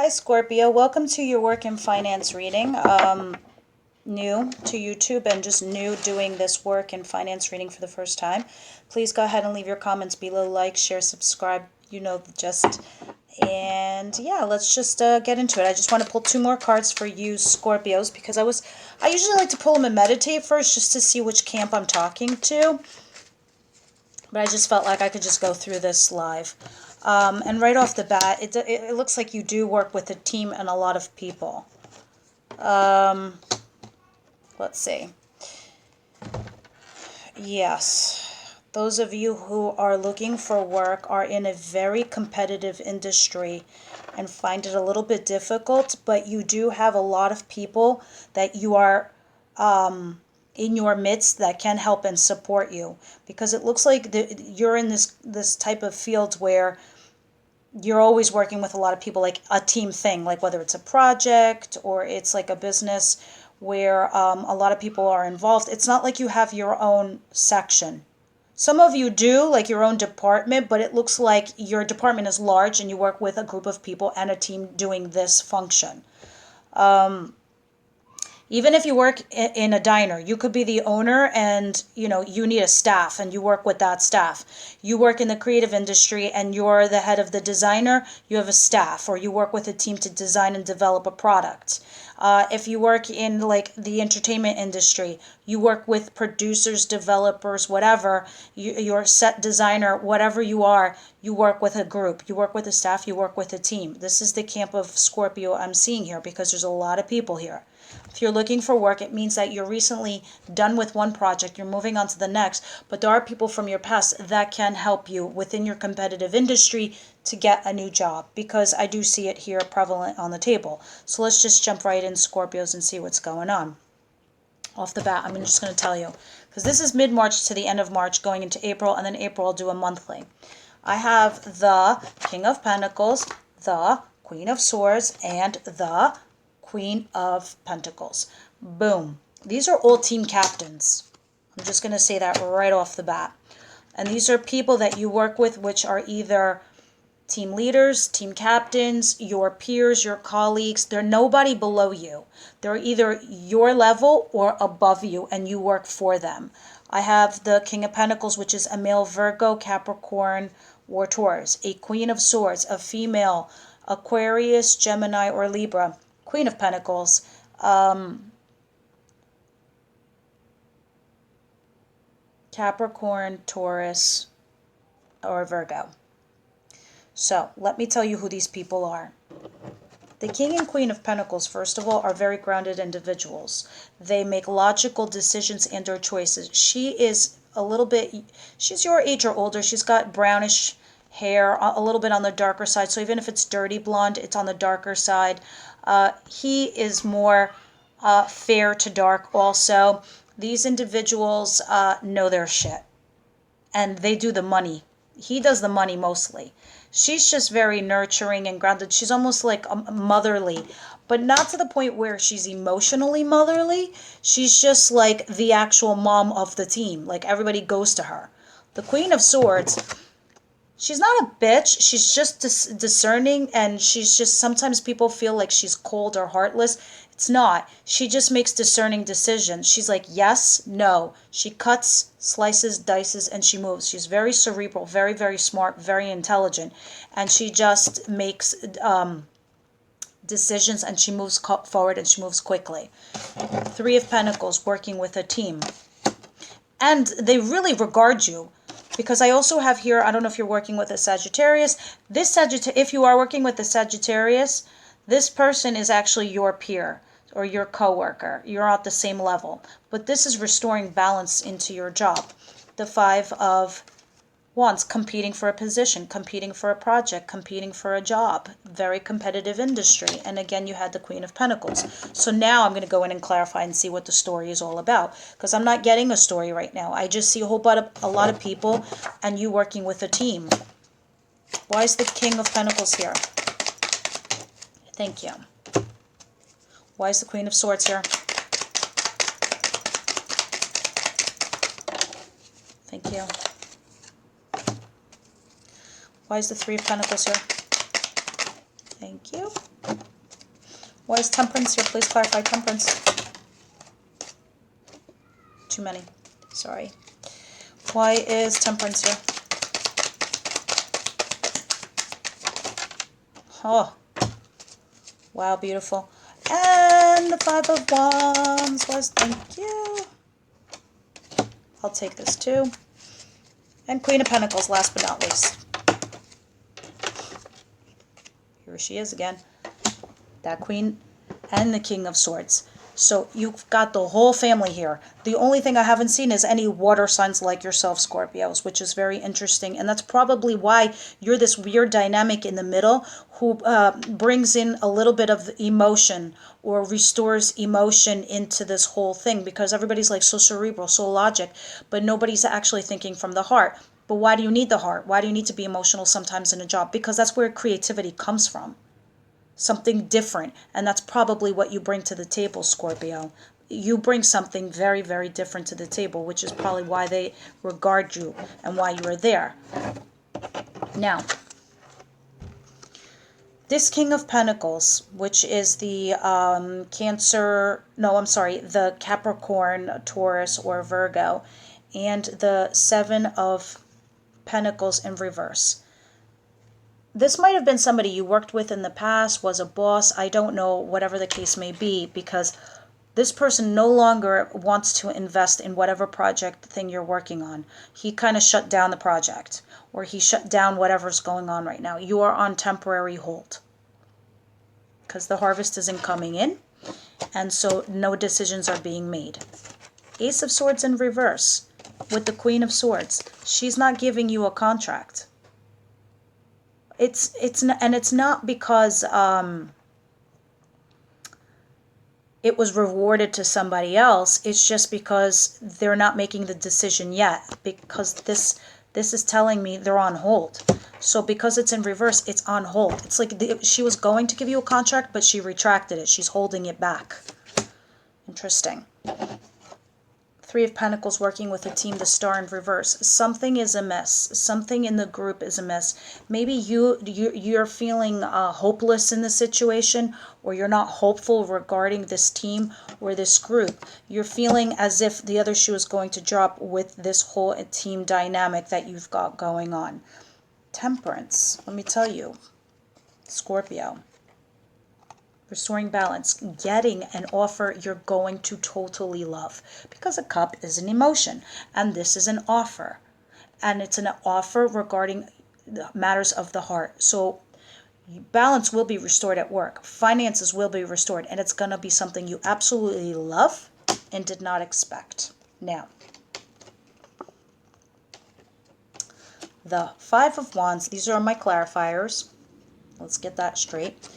Hi Scorpio, welcome to your work and finance reading. New to YouTube and just new doing this work and finance reading for the first time. Please go ahead and leave your comments below, like, share, subscribe, you know the gist. And yeah, let's just get into it. I just want to pull two more cards for you Scorpios because I usually like to pull them and meditate first just to see which camp I'm talking to. But I just felt like I could just go through this live. And right off the bat, it looks like you do work with a team and a lot of people. Let's see. Yes. Those of you who are looking for work are in a very competitive industry and find it a little bit difficult, but you do have a lot of people that you are in your midst that can help and support you, because it looks like you're in this type of field where you're always working with a lot of people, like a team thing, like whether it's a project or it's like a business where a lot of people are involved. It's not like you have your own section. Some of you do, like your own department, but it looks like your department is large and you work with a group of people and a team doing this function. Even if you work in a diner, you could be the owner and you need a staff and you work with that staff. You work in the creative industry and you're the head of the designer, you have a staff, or you work with a team to design and develop a product. If you work in like the entertainment industry, you work with producers, developers, whatever, you're set designer, whatever you are, you work with a group, you work with a staff, you work with a team. This is the camp of Scorpio I'm seeing here because there's a lot of people here. If you're looking for work, it means that you're recently done with one project, you're moving on to the next, but there are people from your past that can help you within your competitive industry to get a new job, because I do see it here prevalent on the table. So let's just jump right in, Scorpios, and see what's going on. Off the bat, I'm just going to tell you, because this is mid-March to the end of March, going into April, and then April I'll do a monthly. I have the King of Pentacles, the Queen of Swords, and the Queen of Pentacles. Boom. These are all team captains. I'm just going to say that right off the bat. And these are people that you work with, which are either team leaders, team captains, your peers, your colleagues. They're nobody below you. They're either your level or above you, and you work for them. I have the King of Pentacles, which is a male Virgo, Capricorn, or Taurus. A Queen of Swords, a female Aquarius, Gemini, or Libra. Queen of Pentacles, Capricorn, Taurus, or Virgo. So let me tell you who these people are. The King and Queen of Pentacles, first of all, are very grounded individuals. They make logical decisions and or choices. She is a little bit, she's your age or older. She's got brownish hair, a little bit on the darker side. So even if it's dirty blonde, it's on the darker side. He is more fair to dark also. These individuals know their shit. And they do the money. He does the money mostly. She's just very nurturing and grounded. She's almost like motherly, but not to the point where she's emotionally motherly. She's just like the actual mom of the team. Like everybody goes to her. The Queen of Swords, she's not a bitch. She's just discerning, and she's just, sometimes people feel like she's cold or heartless. It's not. She just makes discerning decisions. She's like, yes, no. She cuts, slices, dices, and she moves. She's very cerebral, very, very smart, very intelligent. And she just makes decisions, and she moves forward, and she moves quickly. Three of Pentacles, working with a team. And they really regard you. Because I also have here, I don't know if you're working with a Sagittarius. If you are working with a Sagittarius, this person is actually your peer or your coworker. You're at the same level. But this is restoring balance into your job. The Five of Wands, competing for a position, competing for a project, competing for a job. Very competitive industry. And again, you had the Queen of Pentacles. So now I'm going to go in and clarify and see what the story is all about. Because I'm not getting a story right now. I just see a lot of people and you working with a team. Why is the King of Pentacles here? Thank you. Why is the Queen of Swords here? Thank you. Why is the Three of Pentacles here? Thank you. Why is temperance here? Please clarify temperance. Too many. Sorry. Why is temperance here? Oh. Wow, beautiful. And the Five of Wands was, thank you. I'll take this too. And Queen of Pentacles, last but not least. Here she is again. That Queen and the King of Swords. So you've got the whole family here. The only thing I haven't seen is any water signs like yourself, Scorpios, which is very interesting. And that's probably why you're this weird dynamic in the middle who brings in a little bit of emotion or restores emotion into this whole thing, because everybody's like so cerebral, so logic, but nobody's actually thinking from the heart. But why do you need the heart? Why do you need to be emotional sometimes in a job? Because that's where creativity comes from. Something different, and that's probably what you bring to the table, Scorpio. You bring something very, very different to the table, which is probably why they regard you and why you are there. Now, this King of Pentacles, which is the the Capricorn, Taurus, or Virgo, and the Seven of Pentacles in reverse. This might have been somebody you worked with in the past, was a boss, I don't know, whatever the case may be, because this person no longer wants to invest in whatever project thing you're working on. He kind of shut down the project, or he shut down whatever's going on right now. You are on temporary hold because the harvest isn't coming in, and so no decisions are being made. Ace of Swords in reverse with the Queen of Swords. She's not giving you a contract. It's not because it was rewarded to somebody else. It's just because they're not making the decision yet, because this is telling me they're on hold. So because it's in reverse, it's on hold. It's like she was going to give you a contract, but she retracted it. She's holding it back. Interesting. Three of Pentacles working with a team, the Star in reverse. Something is amiss. Something in the group is amiss. Maybe you're feeling hopeless in the situation, or you're not hopeful regarding this team or this group. You're feeling as if the other shoe is going to drop with this whole team dynamic that you've got going on. Temperance. Let me tell you, Scorpio. Restoring balance, getting an offer you're going to totally love, because a cup is an emotion and this is an offer, and it's an offer regarding matters of the heart. So balance will be restored at work, finances will be restored, and it's going to be something you absolutely love and did not expect. Now, the Five of Wands, these are my clarifiers. Let's get that straight.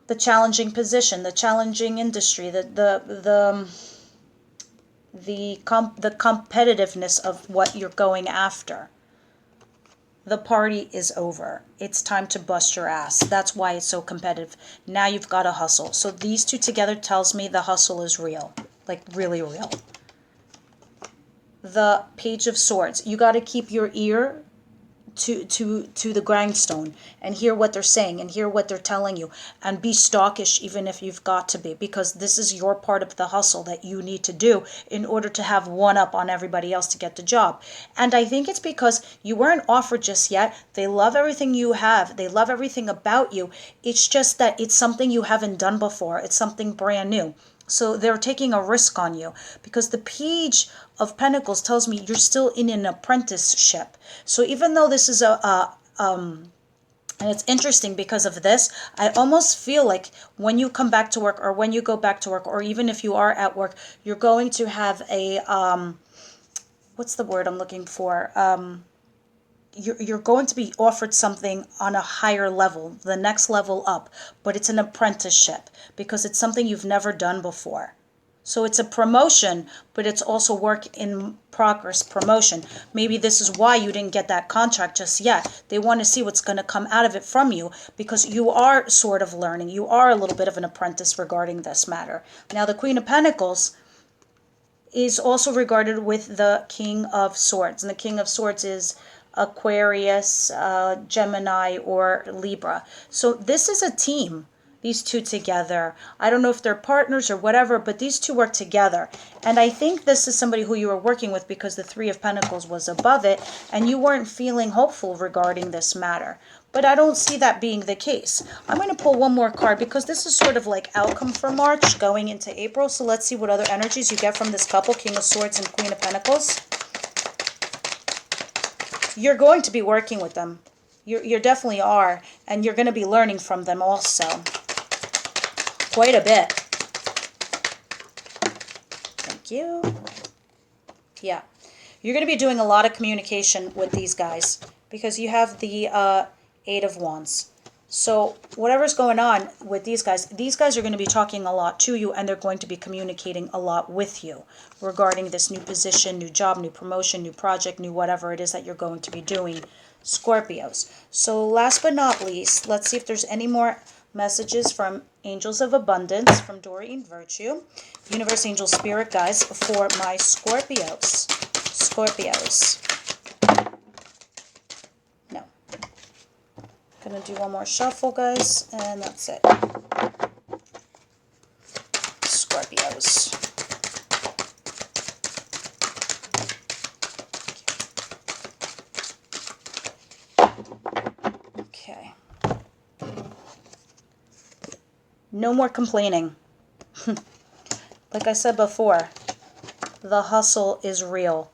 The challenging position, the challenging industry, the competitiveness of what you're going after. The party is over. It's time to bust your ass. That's why it's so competitive. Now you've got to hustle. So these two together tells me the hustle is real, like really real. The Page of Swords. You got to keep your ear to the grindstone and hear what they're saying and hear what they're telling you, and be stalkish even if you've got to be, because this is your part of the hustle that you need to do in order to have one up on everybody else to get the job. And I think it's because you weren't offered just yet. They love everything you have. They love everything about you. It's just that it's something you haven't done before. It's something brand new. So they're taking a risk on you, because the Page of Pentacles tells me you're still in an apprenticeship. So even though this is and it's interesting because of this, I almost feel like when you come back to work, or when you go back to work, or even if you are at work, you're going to have a, what's the word I'm looking for? You're going to be offered something on a higher level, the next level up, but it's an apprenticeship because it's something you've never done before. So it's a promotion, but it's also work in progress promotion. Maybe this is why you didn't get that contract just yet. They want to see what's going to come out of it from you, because you are sort of learning. You are a little bit of an apprentice regarding this matter. Now, the Queen of Pentacles is also regarded with the King of Swords, and the King of Swords is Aquarius, Gemini, or Libra. So this is a team. these two together. I don't know if they're partners or whatever, but these two work together. And I think this is somebody who you were working with because the Three of Pentacles was above it and you weren't feeling hopeful regarding this matter. But I don't see that being the case. I'm going to pull one more card because this is sort of like outcome for March going into April. So let's see what other energies you get from this couple, King of Swords and Queen of Pentacles. You're going to be working with them. You definitely are. And you're going to be learning from them also. Quite a bit. Thank you. Yeah. You're going to be doing a lot of communication with these guys because you have the Eight of Wands. So whatever's going on with these guys are going to be talking a lot to you, and they're going to be communicating a lot with you regarding this new position, new job, new promotion, new project, new whatever it is that you're going to be doing, Scorpios. So last but not least, let's see if there's any more messages from Angels of Abundance, from Doreen Virtue, Universe Angel Spirit guys, for my Scorpios. Scorpios. No. Gonna do one more shuffle, guys, and that's it. Scorpios. Okay. No more complaining. Like I said before, the hustle is real.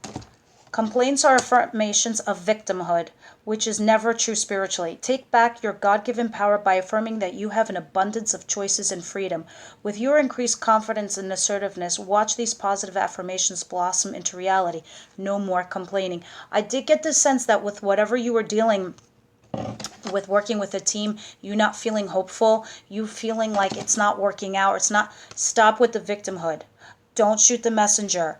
Complaints are affirmations of victimhood, which is never true spiritually. Take back your God-given power by affirming that you have an abundance of choices and freedom. With your increased confidence and assertiveness, watch these positive affirmations blossom into reality. No more complaining. I did get the sense that with whatever you were dealing with, working with a team, you not feeling hopeful, you feeling like it's not working out, or it's not, stop with the victimhood. Don't shoot the messenger.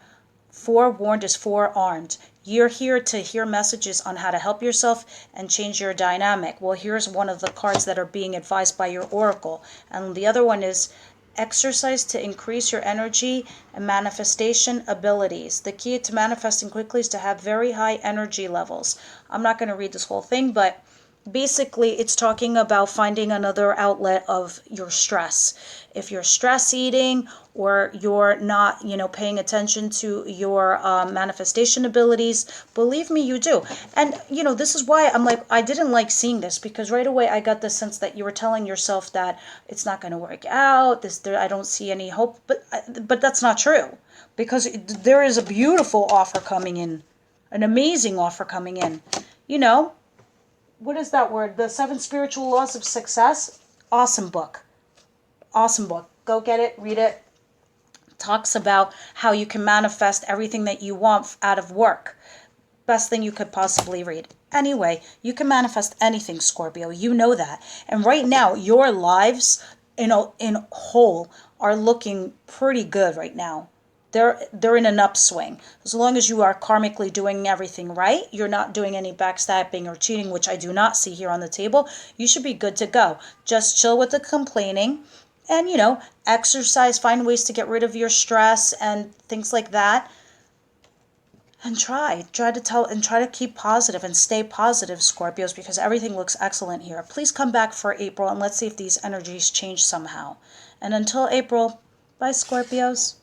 Forewarned is forearmed. You're here to hear messages on how to help yourself and change your dynamic. Well, here's one of the cards that are being advised by your oracle. And the other one is exercise to increase your energy and manifestation abilities. The key to manifesting quickly is to have very high energy levels. I'm not going to read this whole thing, but basically it's talking about finding another outlet of your stress. If you're stress eating or you're not, paying attention to your manifestation abilities, believe me, you do. And, this is why I'm like, I didn't like seeing this, because right away I got the sense that you were telling yourself that it's not going to work out. I don't see any hope. But that's not true, because there is a beautiful offer coming in, an amazing offer coming in. What is that word? The 7 Spiritual Laws of Success. Awesome book. Awesome book. Go get it. Read it. Talks about how you can manifest everything that you want out of work. Best thing you could possibly read. Anyway, you can manifest anything, Scorpio. You know that. And right now, your lives in whole are looking pretty good right now. They're in an upswing. As long as you are karmically doing everything right, you're not doing any backstabbing or cheating, which I do not see here on the table, you should be good to go. Just chill with the complaining and, exercise, find ways to get rid of your stress and things like that. And try to keep positive and stay positive, Scorpios, because everything looks excellent here. Please come back for April and let's see if these energies change somehow. And until April, bye, Scorpios.